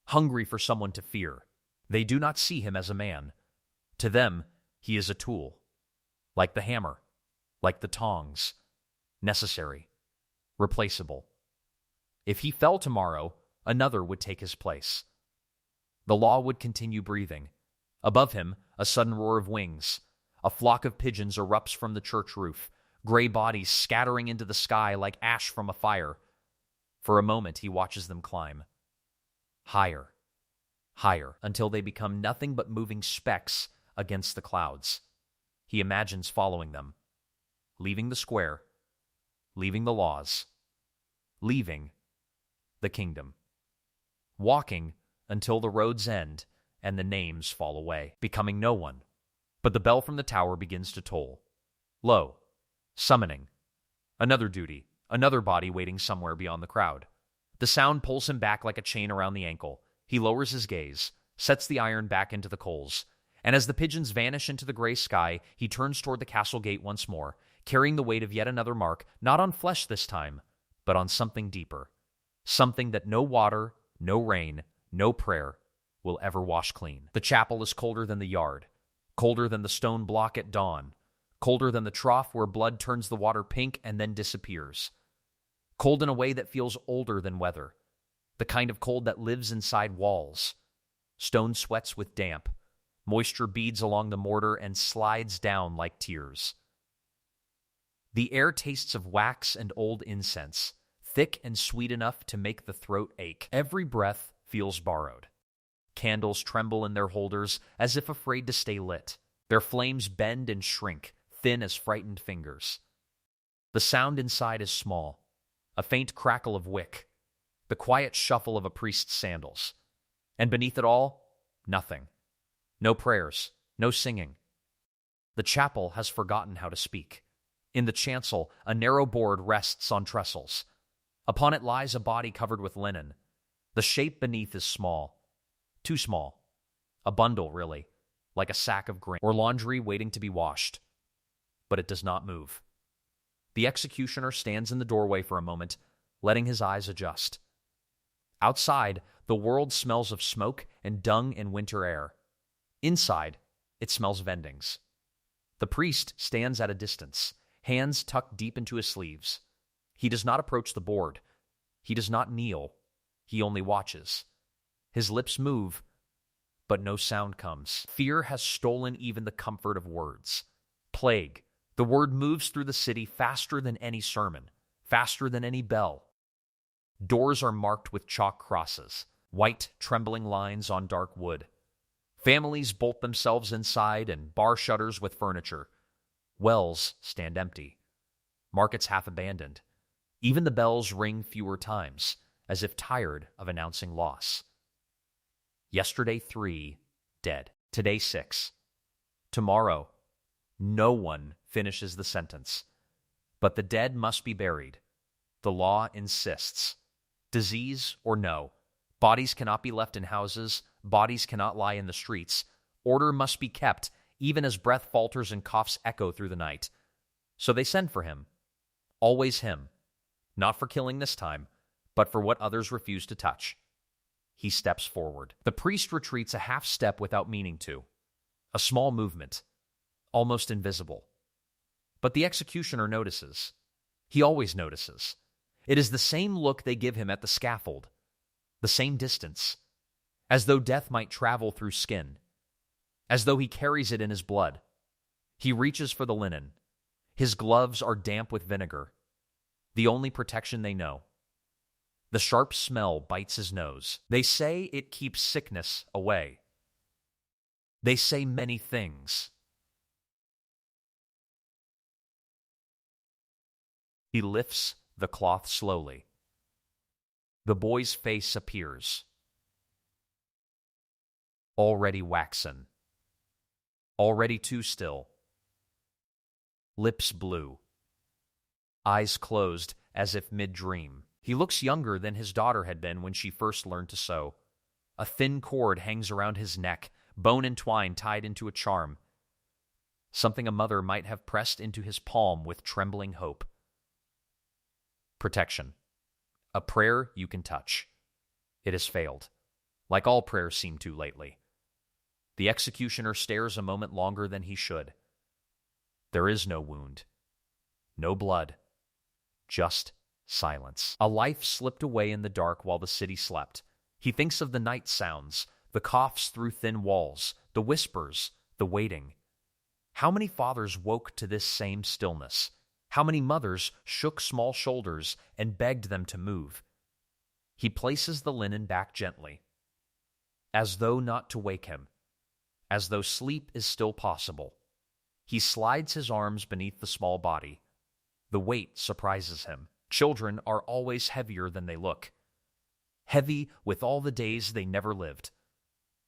hungry for someone to fear. They do not see him as a man. To them, he is a tool, like the hammer, like the tongs, necessary, replaceable. If he fell tomorrow, another would take his place. The law would continue breathing. Above him, a sudden roar of wings. A flock of pigeons erupts from the church roof, gray bodies scattering into the sky like ash from a fire. For a moment, he watches them climb. Higher, higher, until they become nothing but moving specks against the clouds. He imagines following them, leaving the square, leaving the laws, leaving the kingdom, walking until the roads end and the names fall away, becoming no one. But the bell from the tower begins to toll. Low, summoning. Another duty, another body waiting somewhere beyond the crowd. The sound pulls him back like a chain around the ankle. He lowers his gaze, sets the iron back into the coals, and as the pigeons vanish into the gray sky, he turns toward the castle gate once more, carrying the weight of yet another mark, not on flesh this time, but on something deeper. Something that no water, no rain, no prayer will ever wash clean. The chapel is colder than the yard, colder than the stone block at dawn, colder than the trough where blood turns the water pink and then disappears. Cold in a way that feels older than weather, the kind of cold that lives inside walls. Stone sweats with damp, moisture beads along the mortar and slides down like tears. The air tastes of wax and old incense, thick and sweet enough to make the throat ache. Every breath feels borrowed. Candles tremble in their holders as if afraid to stay lit. Their flames bend and shrink, thin as frightened fingers. The sound inside is small, a faint crackle of wick, the quiet shuffle of a priest's sandals. And beneath it all, nothing. No prayers, no singing. The chapel has forgotten how to speak. In the chancel, a narrow board rests on trestles. Upon it lies a body covered with linen. The shape beneath is small. Too small. A bundle, really, like a sack of grain or laundry waiting to be washed. But it does not move. The executioner stands in the doorway for a moment, letting his eyes adjust. Outside, the world smells of smoke and dung and winter air. Inside, it smells of endings. The priest stands at a distance, hands tucked deep into his sleeves. He does not approach the board. He does not kneel. He only watches. His lips move, but no sound comes. Fear has stolen even the comfort of words. Plague. The word moves through the city faster than any sermon, faster than any bell. Doors are marked with chalk crosses, white, trembling lines on dark wood. Families bolt themselves inside and bar shutters with furniture. Wells stand empty. Markets half abandoned. Even the bells ring fewer times, as if tired of announcing loss. Yesterday 3, dead. Today 6. Tomorrow, no one finishes the sentence. But the dead must be buried. The law insists. Disease or no, bodies cannot be left in houses, bodies cannot lie in the streets. Order must be kept, even as breath falters and coughs echo through the night. So they send for him. Always him. Not for killing this time, but for what others refuse to touch. He steps forward. The priest retreats a half step without meaning to. A small movement, almost invisible. But the executioner notices. He always notices. It is the same look they give him at the scaffold, the same distance, as though death might travel through skin, as though he carries it in his blood. He reaches for the linen. His gloves are damp with vinegar, the only protection they know. The sharp smell bites his nose. They say it keeps sickness away. They say many things. He lifts the cloth slowly. The boy's face appears. Already waxen. Already too still. Lips blue. Eyes closed as if mid-dream. He looks younger than his daughter had been when she first learned to sew. A thin cord hangs around his neck, bone and twine tied into a charm. Something a mother might have pressed into his palm with trembling hope. Protection. A prayer you can touch. It has failed, like all prayers seem to lately. The executioner stares a moment longer than he should. There is no wound, no blood, just silence. A life slipped away in the dark while the city slept. He thinks of the night sounds, the coughs through thin walls, the whispers, the waiting. How many fathers woke to this same stillness? How many mothers shook small shoulders and begged them to move? He places the linen back gently, as though not to wake him, as though sleep is still possible. He slides his arms beneath the small body. The weight surprises him. Children are always heavier than they look. Heavy with all the days they never lived.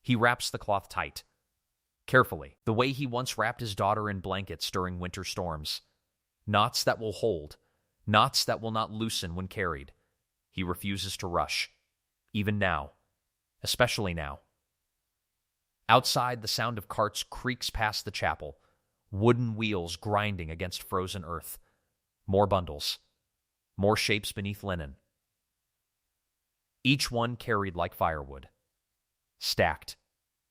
He wraps the cloth tight, carefully, the way he once wrapped his daughter in blankets during winter storms. Knots that will hold, knots that will not loosen when carried. He refuses to rush, even now, especially now. Outside, the sound of carts creaks past the chapel, wooden wheels grinding against frozen earth. More bundles, more shapes beneath linen. Each one carried like firewood, stacked,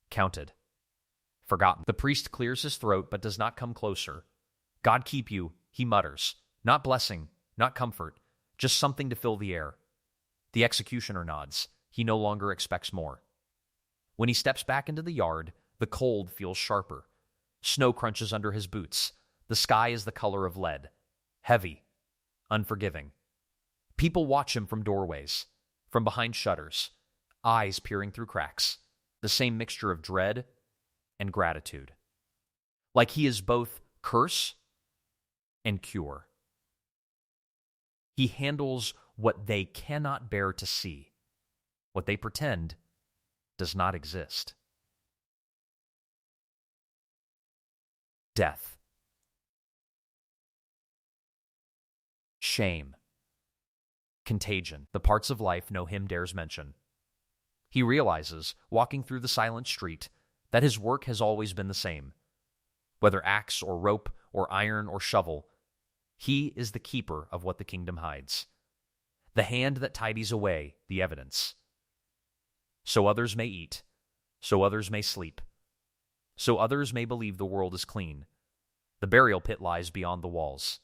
counted, forgotten. The priest clears his throat but does not come closer. God keep you, he mutters. Not blessing, not comfort, just something to fill the air. The executioner nods. He no longer expects more. When he steps back into the yard, the cold feels sharper. Snow crunches under his boots. The sky is the color of lead. Heavy, unforgiving. People watch him from doorways, from behind shutters, eyes peering through cracks, the same mixture of dread and gratitude. Like he is both curse and cure. He handles what they cannot bear to see, what they pretend does not exist. Death. Shame. Contagion, the parts of life no hymn dares mention. He realizes, walking through the silent street, that his work has always been the same. Whether axe or rope or iron or shovel, he is the keeper of what the kingdom hides. The hand that tidies away the evidence. So others may eat, so others may sleep, so others may believe the world is clean. The burial pit lies beyond the walls.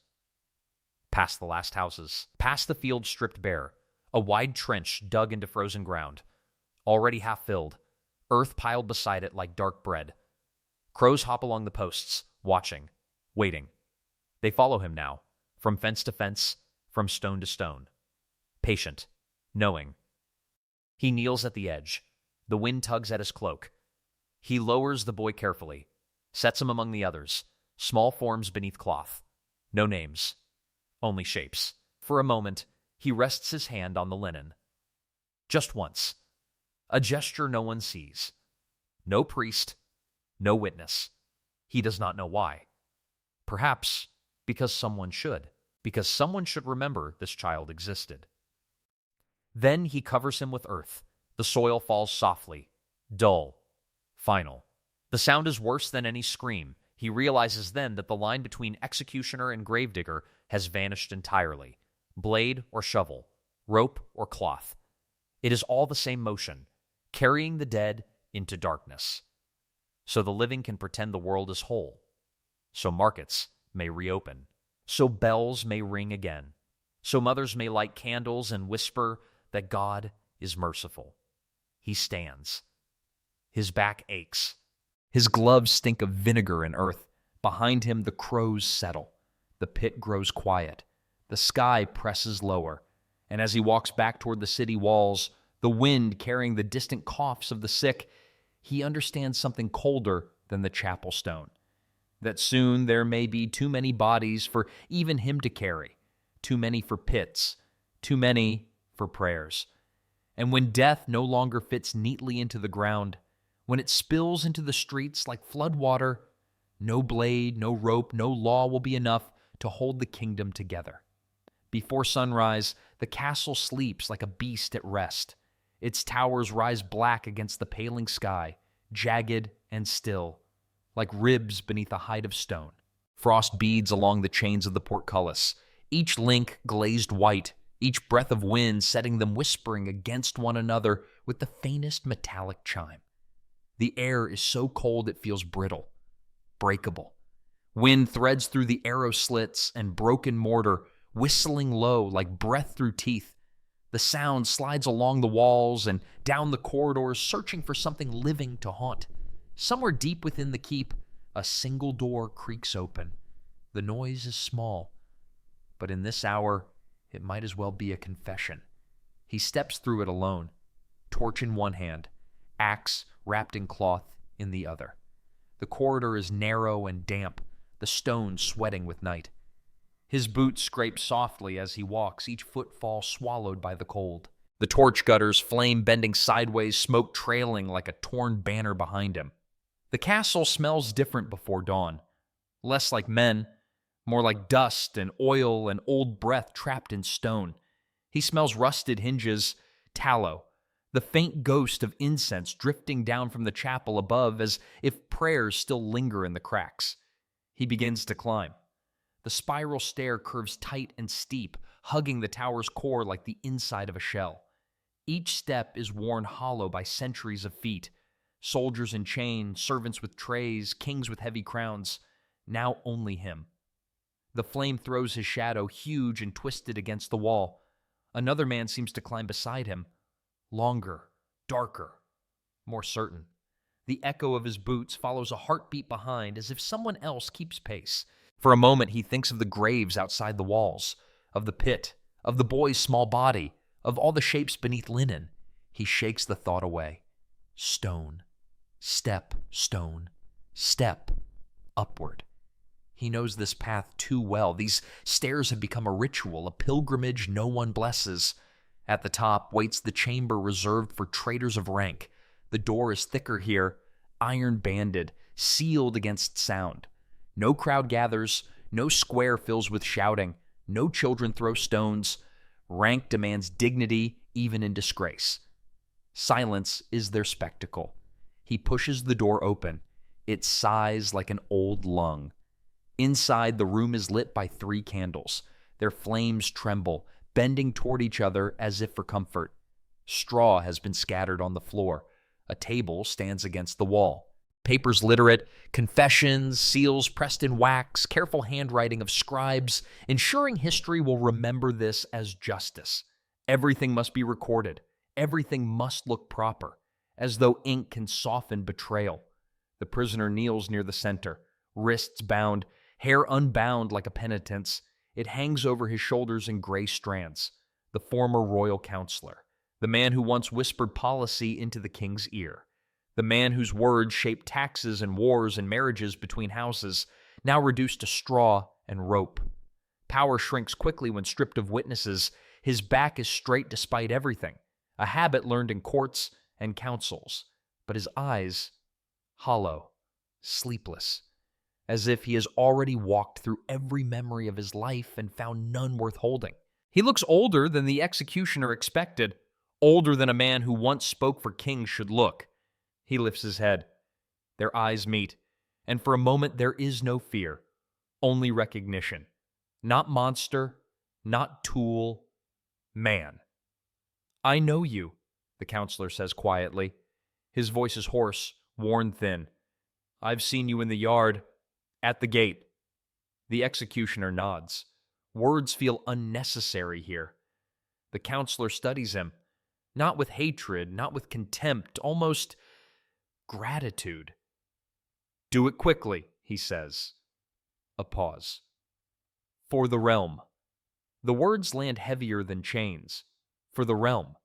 Past the last houses, past the field stripped bare, a wide trench dug into frozen ground, already half filled, earth piled beside it like dark bread. Crows hop along the posts, watching, waiting. They follow him now, from fence to fence, from stone to stone. Patient, knowing. He kneels at the edge. The wind tugs at his cloak. He lowers the boy carefully, sets him among the others, small forms beneath cloth. No names, only shapes. For a moment, he rests his hand on the linen. Just once. A gesture no one sees. No priest, no witness. He does not know why. Perhaps because someone should. Because someone should remember this child existed. Then he covers him with earth. The soil falls softly, dull, final. The sound is worse than any scream. He realizes then that the line between executioner and gravedigger has vanished entirely. Blade or shovel, rope or cloth. It is all the same motion, carrying the dead into darkness. So the living can pretend the world is whole. So markets may reopen. So bells may ring again. So mothers may light candles and whisper that God is merciful. He stands. His back aches. His gloves stink of vinegar and earth. Behind him the crows settle. The pit grows quiet. The sky presses lower. And as he walks back toward the city walls, the wind carrying the distant coughs of the sick, he understands something colder than the chapel stone. That soon there may be too many bodies for even him to carry, too many for pits, too many for prayers. And when death no longer fits neatly into the ground, when it spills into the streets like flood water, no blade, no rope, no law will be enough to hold the kingdom together. Before sunrise, the castle sleeps like a beast at rest. Its towers rise black against the paling sky, jagged and still, like ribs beneath a hide of stone. Frost beads along the chains of the portcullis, each link glazed white, each breath of wind setting them whispering against one another with the faintest metallic chime. The air is so cold it feels brittle, breakable. Wind threads through the arrow slits and broken mortar, whistling low like breath through teeth. The sound slides along the walls and down the corridors, searching for something living to haunt. Somewhere deep within the keep, a single door creaks open. The noise is small, but in this hour, it might as well be a confession. He steps through it alone, torch in one hand, axe wrapped in cloth in the other. The corridor is narrow and damp, the stones sweating with night. His boots scrape softly as he walks, each footfall swallowed by the cold. The torch gutters flame bending sideways, smoke trailing like a torn banner behind him. The castle smells different before dawn. Less like men, more like dust and oil and old breath trapped in stone. He smells rusted hinges, tallow, the faint ghost of incense drifting down from the chapel above as if prayers still linger in the cracks. He begins to climb. The spiral stair curves tight and steep, hugging the tower's core like the inside of a shell. Each step is worn hollow by centuries of feet, Soldiers in chains, servants with trays, kings with heavy crowns. Now only him. The flame throws his shadow, huge and twisted against the wall. Another man seems to climb beside him. Longer, darker, more certain. The echo of his boots follows a heartbeat behind, as if someone else keeps pace. For a moment, he thinks of the graves outside the walls, of the pit, of the boy's small body, of all the shapes beneath linen. He shakes the thought away. Stone. Step, stone. Step. Upward. He knows this path too well. These stairs have become a ritual, a pilgrimage no one blesses. At the top waits the chamber reserved for traitors of rank. The door is thicker here, iron-banded, sealed against sound. No crowd gathers, no square fills with shouting, no children throw stones. Rank demands dignity, even in disgrace. Silence is their spectacle. He pushes the door open. It sighs like an old lung. Inside, the room is lit by 3 candles. Their flames tremble, bending toward each other as if for comfort. Straw has been scattered on the floor. A table stands against the wall. Papers litter it, confessions, seals pressed in wax, careful handwriting of scribes, ensuring history will remember this as justice. Everything must be recorded. Everything must look proper, as though ink can soften betrayal. The prisoner kneels near the center, wrists bound, hair unbound like a penitent's. It hangs over his shoulders in gray strands. The former royal counselor, the man who once whispered policy into the king's ear, the man whose words shaped taxes and wars and marriages between houses, now reduced to straw and rope. Power shrinks quickly when stripped of witnesses. His back is straight despite everything, a habit learned in courts and councils. But his eyes, hollow, sleepless, as if he has already walked through every memory of his life and found none worth holding. He looks older than the executioner expected, older than a man who once spoke for kings should look. He lifts his head. Their eyes meet, and for a moment there is no fear, only recognition. Not monster, not tool, man. "I know you," the counselor says quietly. His voice is hoarse, worn thin. "I've seen you in the yard, at the gate." The executioner nods. Words feel unnecessary here. The counselor studies him, not with hatred, not with contempt, almost gratitude. "Do it quickly," he says. A pause. "For the realm." The words land heavier than chains. For the realm.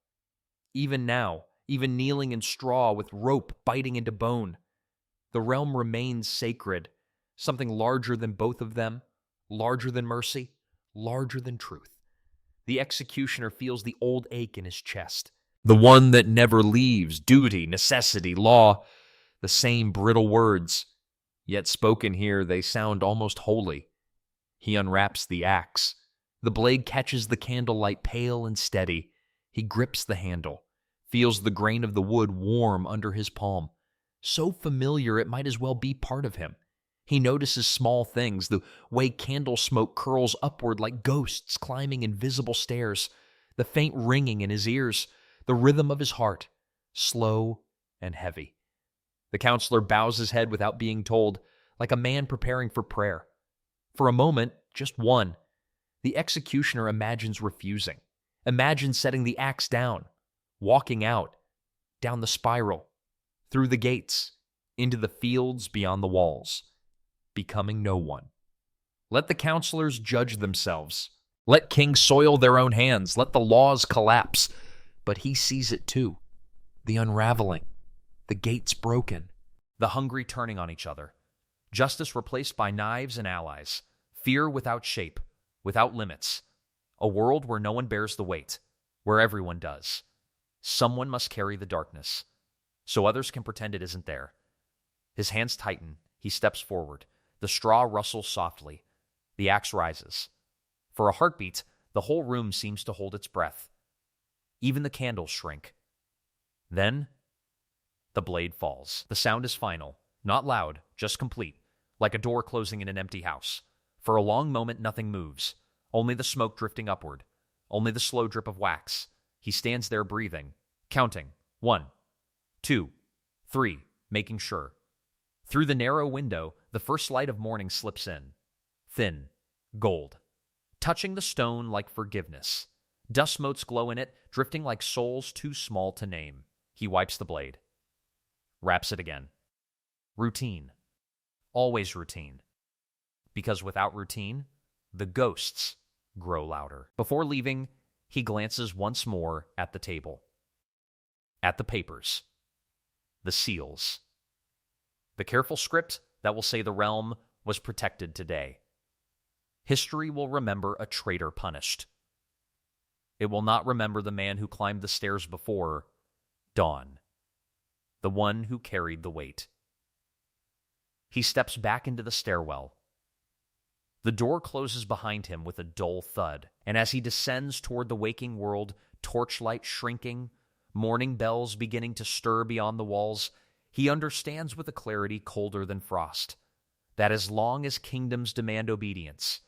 Even now, even kneeling in straw with rope biting into bone, the realm remains sacred, something larger than both of them, larger than mercy, larger than truth. The executioner feels the old ache in his chest, the one that never leaves: duty, necessity, law, the same brittle words. Yet spoken here, they sound almost holy. He unwraps the axe. The blade catches the candlelight pale and steady. He grips the handle, feels the grain of the wood warm under his palm. So familiar it might as well be part of him. He notices small things, the way candle smoke curls upward like ghosts climbing invisible stairs, the faint ringing in his ears, the rhythm of his heart, slow and heavy. The counselor bows his head without being told, like a man preparing for prayer. For a moment, just one, the executioner imagines refusing, imagines setting the axe down, walking out, down the spiral, through the gates, into the fields beyond the walls, becoming no one. Let the counselors judge themselves. Let kings soil their own hands. Let the laws collapse. But he sees it too. The unraveling. The gates broken. The hungry turning on each other. Justice replaced by knives and allies. Fear without shape, without limits. A world where no one bears the weight, where everyone does. Someone must carry the darkness, so others can pretend it isn't there. His hands tighten. He steps forward. The straw rustles softly. The axe rises. For a heartbeat, the whole room seems to hold its breath. Even the candles shrink. Then, the blade falls. The sound is final, not loud, just complete, like a door closing in an empty house. For a long moment, nothing moves. Only the smoke drifting upward. Only the slow drip of wax. He stands there breathing, counting. 1, 2, 3. making sure. Through the narrow window, the first light of morning slips in. Thin, gold, touching the stone like forgiveness. Dust motes glow in it, drifting like souls too small to name. He wipes the blade. Wraps it again. Routine. Always routine. Because without routine, the ghosts grow louder. Before leaving, he glances once more at the table. At the papers. The seals. The careful script that will say the realm was protected today. History will remember a traitor punished. It will not remember the man who climbed the stairs before dawn, the one who carried the weight. He steps back into the stairwell. The door closes behind him with a dull thud, and as he descends toward the waking world, torchlight shrinking, morning bells beginning to stir beyond the walls, he understands with a clarity colder than frost that as long as kingdoms demand obedience,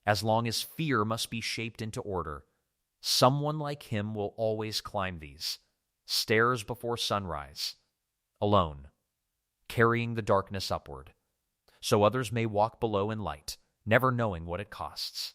as long as fear must be shaped into order, someone like him will always climb these stairs before sunrise, alone, carrying the darkness upward, so others may walk below in light, never knowing what it costs.